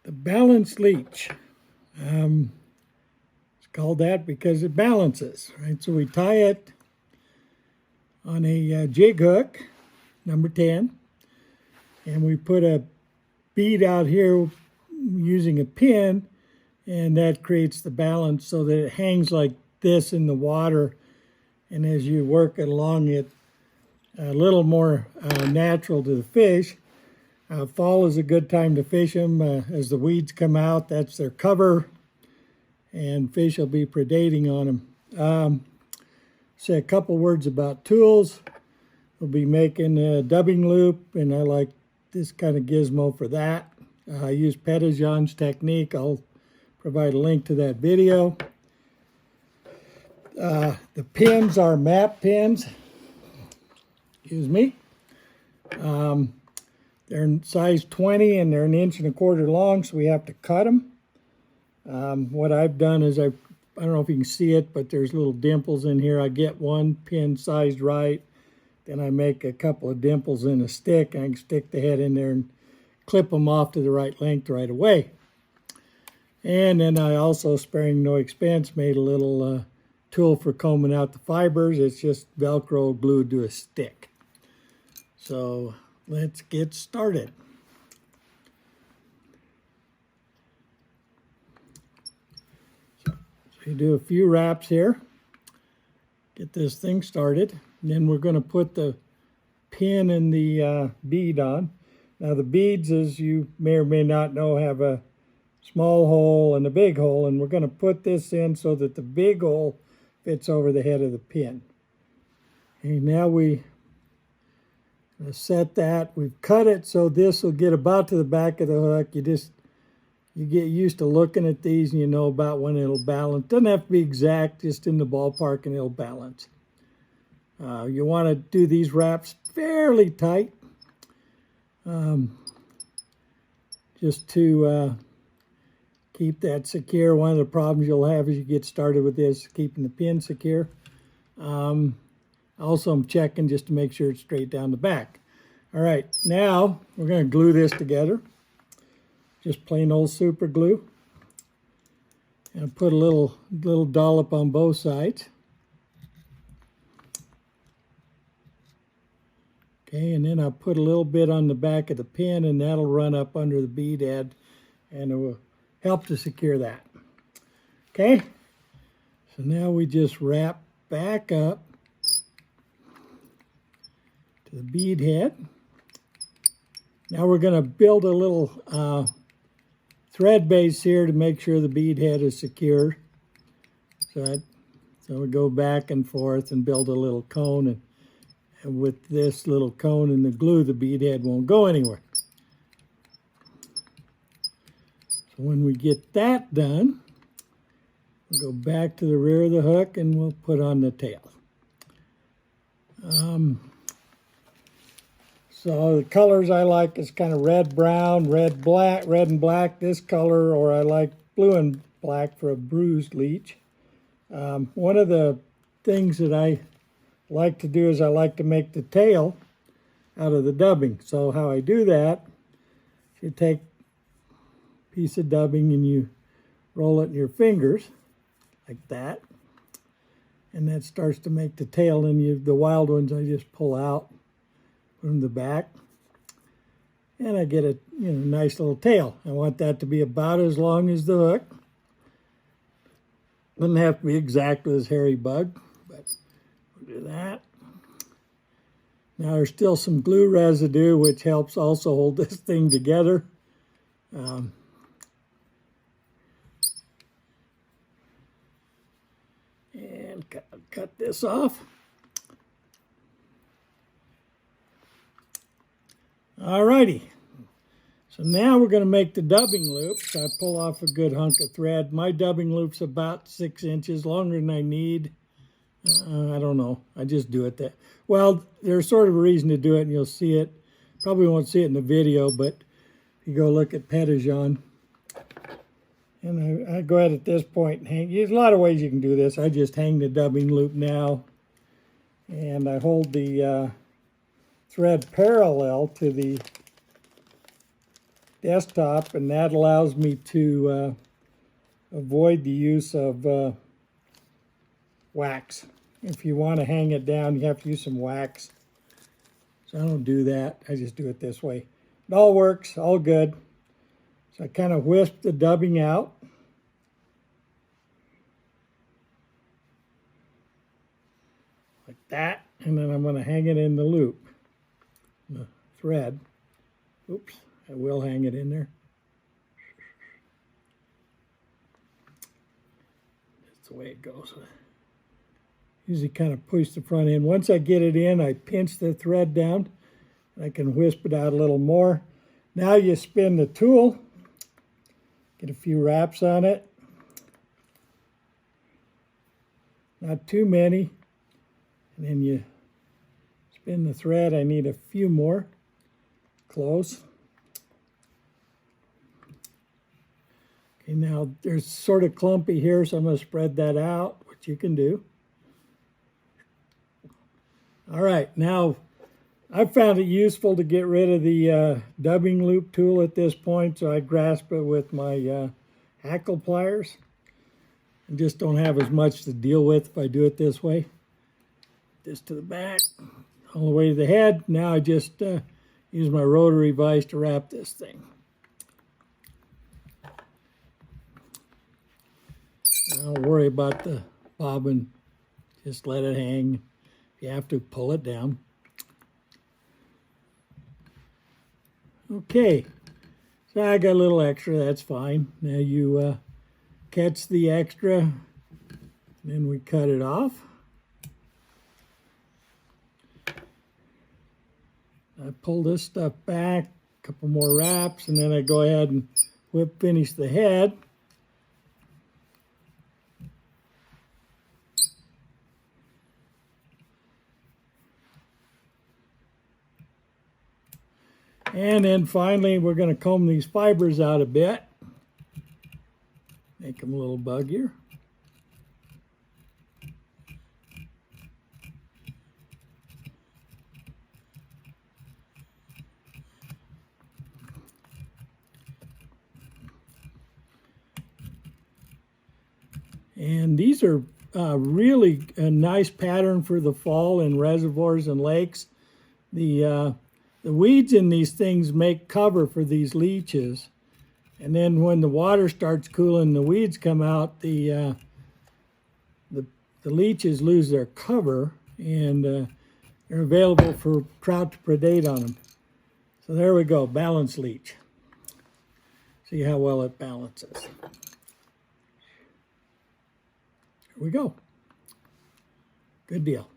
the balanced leech. It's called that because it balances, right? So we tie it on a jig hook, number 10, and we put a bead out here using a pin, and that creates the balance so that it hangs like this in the water, and as you work it along, it a little more natural to the fish. Fall is a good time to fish them. As the weeds come out, that's their cover, and fish will be predating on them. Say a couple words about tools. We'll be making a dubbing loop, and I like this kind of gizmo for that. I use Petitjean's technique. I'll provide a link to that video. The pins are map pins. Excuse me. They're in size 20 and they're 1.25 inches long, so we have to cut them. What I've done is I don't know if you can see it, but there's little dimples in here. I get one pin sized right, then I make a couple of dimples in a stick, and I can stick the head in there and clip them off to the right length right away. And then I also, sparing no expense, made a little tool for combing out the fibers. It's just Velcro glued to a stick. So let's get started. So you do a few wraps here, get this thing started, and then we're going to put the pin and the bead on. Now the beads, as you may or may not know, have a small hole and a big hole, and we're going to put this in so that the big hole fits over the head of the pin. And now we set that. We've cut it so this will get about to the back of the hook. You get used to looking at these and you know about when it'll balance. Doesn't have to be exact, just in the ballpark and it'll balance. You want to do these wraps fairly tight, just to keep that secure. One of the problems you'll have as you get started with this, keeping the pin secure. Also, I'm checking just to make sure it's straight down the back. All right, now we're going to glue this together. Just plain old super glue. And put a little dollop on both sides. Okay, and then I'll put a little bit on the back of the pin, and that'll run up under the bead head, and it will help to secure that. Okay, so now we just wrap back up to the bead head. Now we're going to build a little thread base here to make sure the bead head is secure. So we go back and forth and build a little cone, and with this little cone and the glue, the bead head won't go anywhere. So when we get that done, we'll go back to the rear of the hook and we'll put on the tail. So the colors I like is kind of red, brown, red, black, red and black, this color, or I like blue and black for a bruised leech. One of the things that I like to do is I like to make the tail out of the dubbing. So how I do that, you take a piece of dubbing and you roll it in your fingers like that, and that starts to make the tail. And the wild ones I just pull out from the back, and I get a nice little tail. I want that to be about as long as the hook. Doesn't have to be exact with this hairy bug, but we'll do that. Now there's still some glue residue, which helps also hold this thing together. And cut this off. Alrighty, so now we're going to make the dubbing loop. So I pull off a good hunk of thread. My dubbing loop's about 6 inches, longer than I need. I don't know, I just do it that. Well, there's sort of a reason to do it, and you'll see it. Probably won't see it in the video, but if you go look at Petitjean, and I go ahead at this point and hang. There's a lot of ways you can do this. I just hang the dubbing loop now, and I hold the thread parallel to the desktop, and that allows me to avoid the use of wax. If you want to hang it down, you have to use some wax. So I don't do that. I just do it this way. It all works, all good. So I kind of wisp the dubbing out. Like that. And then I'm going to hang it in the loop, the thread. Oops, I will hang it in there. That's the way it goes. Usually kind of push the front end. Once I get it in, I pinch the thread down. I can wisp it out a little more. Now you spin the tool, get a few wraps on it. Not too many. And then you spin the thread. I need a few more. Close. Okay, now there's sort of clumpy here, so I'm going to spread that out, which you can do. All right, now I've found it useful to get rid of the dubbing loop tool at this point, so I grasp it with my hackle pliers. And just don't have as much to deal with if I do it this way. This to the back, all the way to the head. Now I just use my rotary vise to wrap this thing. Don't worry about the bobbin, just let it hang. If you have to, pull it down. Okay, so I got a little extra, that's fine. Now you catch the extra, then we cut it off. I pull this stuff back, a couple more wraps, and then I go ahead and whip finish the head. And then finally, we're going to comb these fibers out a bit. Make them a little buggier. And these are really a nice pattern for the fall in reservoirs and lakes. The weeds in these things make cover for these leeches. And then when the water starts cooling, the weeds come out, the leeches lose their cover, and they're available for trout to predate on them. So there we go, balanced leech. See how well it balances. Here we go. Good deal.